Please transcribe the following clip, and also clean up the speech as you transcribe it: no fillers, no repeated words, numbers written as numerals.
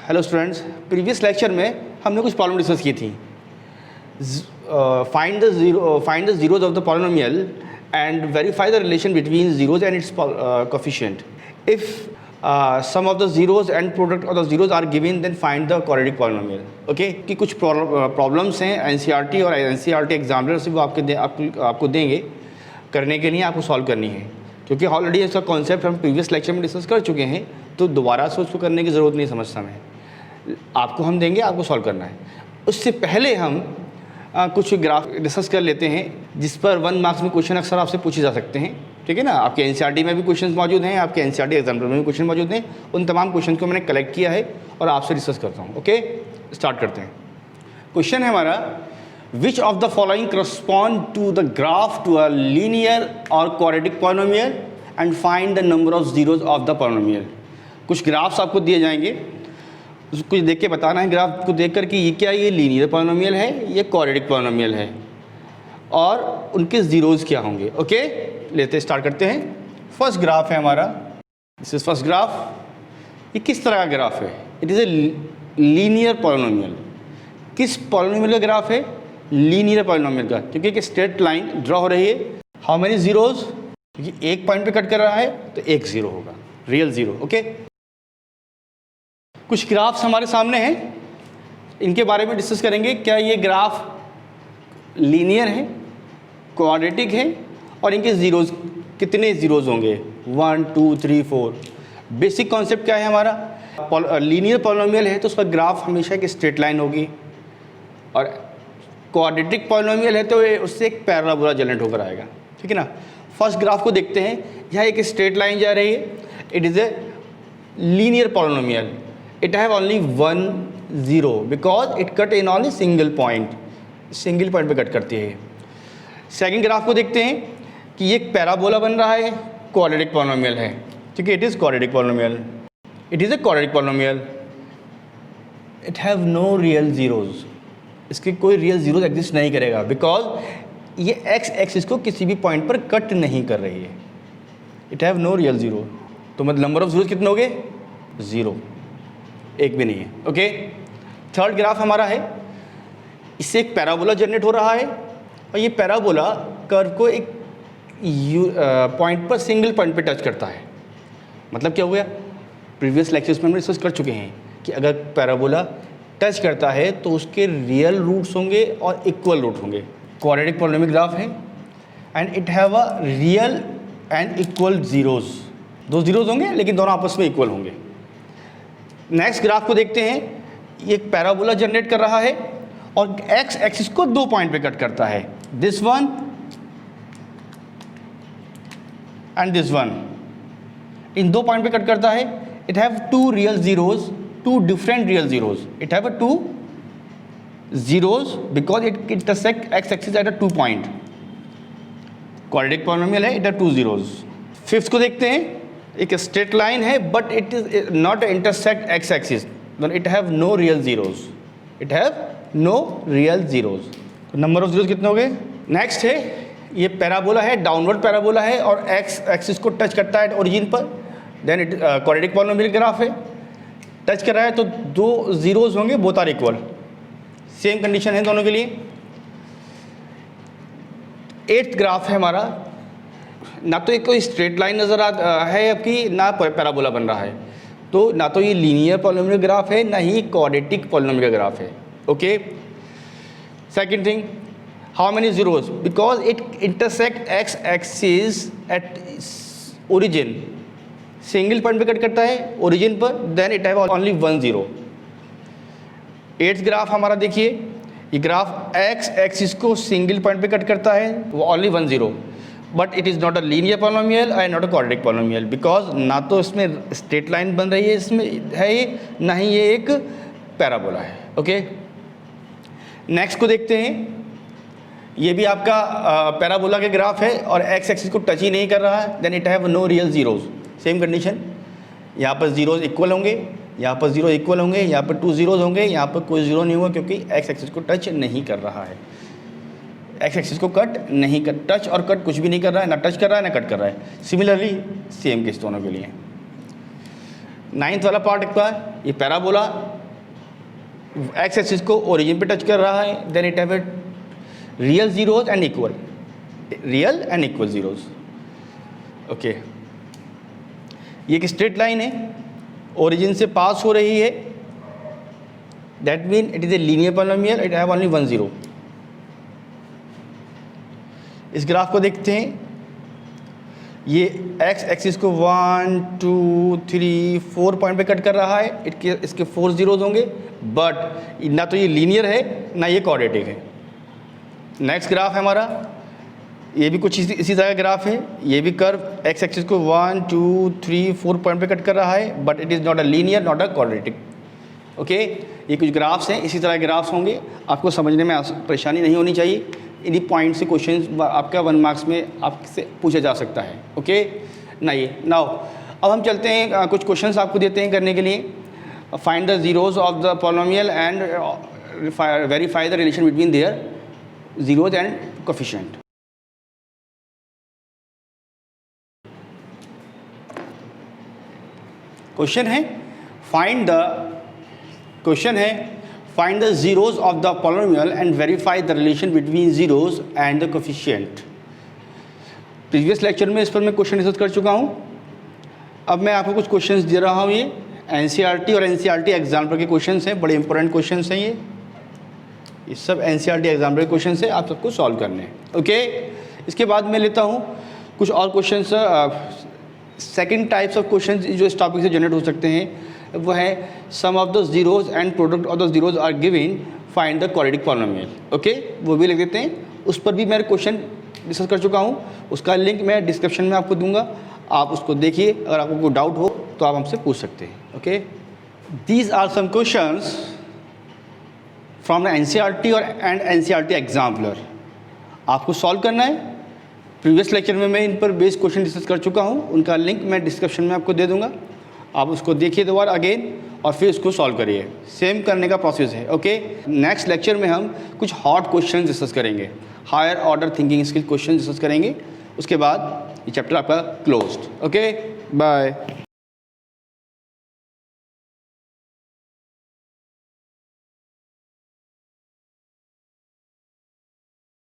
Hello students, previous lecture में हमने कुछ प्रॉब्लम डिस्कस की थी। Find the zeros of the polynomial and verify the relation between zeros and its coefficient. If sum of the zeros and product of the zeros are given, then find the quadratic polynomial. Okay, कि कुछ problems हैं NCERT और NCERT examiner से वो आपको देंगे करने के लिए, आपको सॉल्व करनी है। क्योंकि ऑलरेडी इसका कॉन्सेप्ट हम प्रीवियस लेक्चर में डिस्कस कर चुके हैं, तो दोबारा से उसको करने की ज़रूरत नहीं समझता मैं। आपको हम देंगे, आपको सॉल्व करना है। उससे पहले हम कुछ ग्राफ डिस्कस कर लेते हैं जिस पर 1 मार्क्स में क्वेश्चन अक्सर आपसे पूछे जा सकते हैं। ठीक है ना, आपके एनसीईआरटी में भी क्वेश्चन मौजूद हैं, आपके एनसीईआरटी एग्जामिनर में भी क्वेश्चन मौजूद हैं। उन तमाम क्वेश्चन को मैंने कलेक्ट किया है और आपसे डिस्कस करता हूँ। ओके, स्टार्ट करते हैं। क्वेश्चन है हमारा, which of the following correspond to the graph to a linear और quadratic polynomial and find the number of zeros of the polynomial. कुछ ग्राफ्स आपको दिए जाएंगे, कुछ देख के बताना है ग्राफ को देख कर कि ये क्या, ये लीनियर पॉलिनोमियल है, ये क्वाड्रेटिक पॉलिनोमियल है और उनके ज़ीरोज़ क्या होंगे। ओके, लेते स्टार्ट करते हैं। फर्स्ट ग्राफ है हमारा, दिस इज फर्स्ट ग्राफ। ये किस तरह का ग्राफ है? It is a linear polynomial. किस पॉलिनोमियल का ग्राफ है? लीनियर पॉलिनोमियल का, क्योंकि एक स्ट्रेट लाइन ड्रॉ हो रही है। How many zeros? क्योंकि एक पॉइंट पे कट कर रहा है तो एक ज़ीरो होगा, रियल ज़ीरो। ओके, कुछ ग्राफ्स हमारे सामने हैं, इनके बारे में डिस्कस करेंगे। क्या ये ग्राफ लीनियर है, क्वाड्रेटिक है और इनके ज़ीरोज़ कितने ज़ीरोज़ होंगे? 1 2 3 4। बेसिक कॉन्सेप्ट क्या है हमारा? लीनियर पॉलिनोमियल है तो उसका ग्राफ हमेशा एक स्ट्रेट लाइन होगी, और क्वाड्रेटिक पॉलिनोमियल है तो उससे एक पैराबोला जनरेट होकर आएगा। ठीक है ना। फर्स्ट ग्राफ को देखते हैं। यहाँ एक स्ट्रेट लाइन जा रही है, it is a linear polynomial. It have only 1 0 because it cut in on a single point पे कट करती है। सेकंड ग्राफ को देखते हैं कि ये एक पैराबोला बन रहा है, क्वाड्रेटिक पॉलिनोमियल है। ठीक है, it is quadratic polynomial, it is a quadratic polynomial. It have no real zeros, इसके कोई रियल ज़ीरोज़ एग्जिस्ट नहीं करेगा बिकॉज ये एक्स एक्सिस को किसी भी पॉइंट पर कट नहीं कर रही है। It have no real zero, तो मतलब नंबर ऑफ जीरोज़ कितने हो गए? 0, एक भी नहीं है। ओके, थर्ड ग्राफ हमारा है, इससे एक पैराबोला जनरेट हो रहा है और ये पैराबोला कर्व को एक पॉइंट पर, सिंगल पॉइंट पे टच करता है। मतलब क्या हो गया? प्रीवियस लेक्चर्स में हम डिस्कस कर चुके हैं कि अगर पैराबोला टच करता है तो उसके रियल रूट्स होंगे और इक्वल रूट होंगे। क्वाड्रेटिक पॉलिनोमियल ग्राफ है and it have a real and equal zeros. 2 zeros होंगे लेकिन दोनों आपस में इक्वल होंगे। नेक्स्ट ग्राफ को देखते हैं। ये एक पैराबोला जनरेट कर रहा है और एक्स एक्सिस को 2 पॉइंट पे कट करता है, this one and this one. इन 2 पॉइंट पे कट करता है। It have 2 real zeros, 2 different real zeros. It have 2 zeros because it intersect x axis at a 2 point. Quadratic polynomial है, it have 2 zeros. Fifth को देखते हैं। एक straight line है but it is not intersect x axis, it have no real zeros, it have no real zeros. Number of zeros कितने हो गए? Next है, ये पैराबोला है, डाउनवर्ड पैराबोला है और एक्स एक्सिस को टच करता है ओरिजिन पर, then it quadratic polynomial graph है। टच कर रहा है तो 2 ज़ीरोज़ होंगे, both are equal. Same condition है दोनों के लिए। 8th ग्राफ है हमारा, ना तो एक कोई स्ट्रेट लाइन नज़र है आपकी, ना पैराबोला बन रहा है, तो ना तो ये लीनियर पॉलिनोमियल ग्राफ है, ना ही क्वाड्रेटिक पॉलिनोमियल ग्राफ है। Okay, second thing, how many zeros? Because it intersect x axis at origin, single point पे कट करता है ओरिजिन पर, then it have only 1 0। 8th graph हमारा देखिए, ये ग्राफ एक्स एक्सिस को सिंगल पॉइंट पे कट करता है, वो only 1 0, but it is not a linear polynomial and not a quadratic polynomial because ना तो इसमें स्ट्रेट लाइन बन रही है, इसमें है ये, ना ही ये एक पैराबोला है। ओके, नेक्स्ट को देखते हैं। ये भी आपका पैराबोला के ग्राफ है और एक्स एक्सिस को टच ही नहीं कर रहा है, then it have no real zeros. Same condition, यहाँ पर ज़ीरोज़ इक्वल होंगे, यहाँ पर 0 इक्वल होंगे, यहाँ पर 2 ज़ीरोज़ होंगे, यहाँ पर कोई 0 नहीं होगा क्योंकि एक्स एक्सिस को टच नहीं कर रहा है। एक्स एक्सिस को कट नहीं कर, टच और कट कुछ भी नहीं कर रहा है, ना टच कर रहा है ना कट कर रहा है। सिमिलरली सेम केस दोनों के लिए। 9th वाला पार्ट का ये पैराबोला एक्स एक्सिस को ओरिजिन पे टच कर रहा है, then it have real zeros and equal, real and equal zeros. Okay, ये एक स्ट्रेट लाइन है, ओरिजिन से पास हो रही है, that mean it is a linear polynomial, it have only 1 0। इस ग्राफ को देखते हैं, ये एक्स एक्सिस को 1 2 3 4 पॉइंट पे कट कर रहा है, इसके 4 जीरोज होंगे, बट ना तो ये लीनियर है ना ये क्वाड्रेटिक है। नेक्स्ट ग्राफ है हमारा, ये भी कुछ इसी तरह का ग्राफ है, ये भी कर्व एक्स एक्सिस को 1 2 3 4 पॉइंट पे कट कर रहा है, but it is not a linear not a quadratic. Okay, ये कुछ ग्राफ्स हैं, इसी तरह के ग्राफ्स होंगे, आपको समझने में परेशानी नहीं होनी चाहिए। इन्हीं पॉइंट से क्वेश्चन आपका 1 मार्क्स में आपसे पूछा जा सकता है। ओके, नाउ अब हम चलते हैं, कुछ क्वेश्चंस आपको देते हैं करने के लिए। Find the zeros of the polynomial and verify the relation between their zeros and coefficient. Question है find the zeros of the polynomial and verify the relation between zeros and the coefficient. Previous lecture में इस पर मैं question discuss कर चुका हूँ। अब मैं आपको कुछ क्वेश्चंस दे रहा हूँ, ये एनसीईआरटी और एनसीईआरटी एग्जाम्पल के क्वेश्चंस हैं, बड़े इंपॉर्टेंट क्वेश्चंस हैं ये सब एनसीईआरटी एग्जाम्पल के क्वेश्चंस हैं, आप सबको सॉल्व करने हैं। ओके, इसके बाद मैं लेता हूँ कुछ और questions, second types of questions जो इस टॉपिक से जनरेट हो सकते हैं, वो है sum of the zeros and product of the zeros are given, find the quadratic polynomial. Okay, वो भी लिख देते हैं, उस पर भी मैं क्वेश्चन डिस्कस कर चुका हूँ, उसका लिंक मैं डिस्क्रिप्शन में आपको दूंगा, आप उसको देखिए, अगर आपको कोई डाउट हो तो आप हमसे पूछ सकते हैं। Okay, these are some questions from the NCERT और एंड एनसीईआरटी एग्जाम्पलर, आपको सॉल्व करना है। प्रीवियस लेक्चर में मैं इन पर बेस्ड क्वेश्चन डिस्कस कर चुका हूँ, उनका लिंक मैं डिस्क्रिप्शन में आपको दे दूंगा, आप उसको देखिए दोबारा अगेन और फिर उसको सॉल्व करिए, सेम करने का प्रोसेस है। ओके, नेक्स्ट लेक्चर में हम कुछ हॉट क्वेश्चन डिस्कस करेंगे, higher order thinking skill question discuss करेंगे, उसके बाद ये चैप्टर आपका क्लोज्ड। Okay, bye.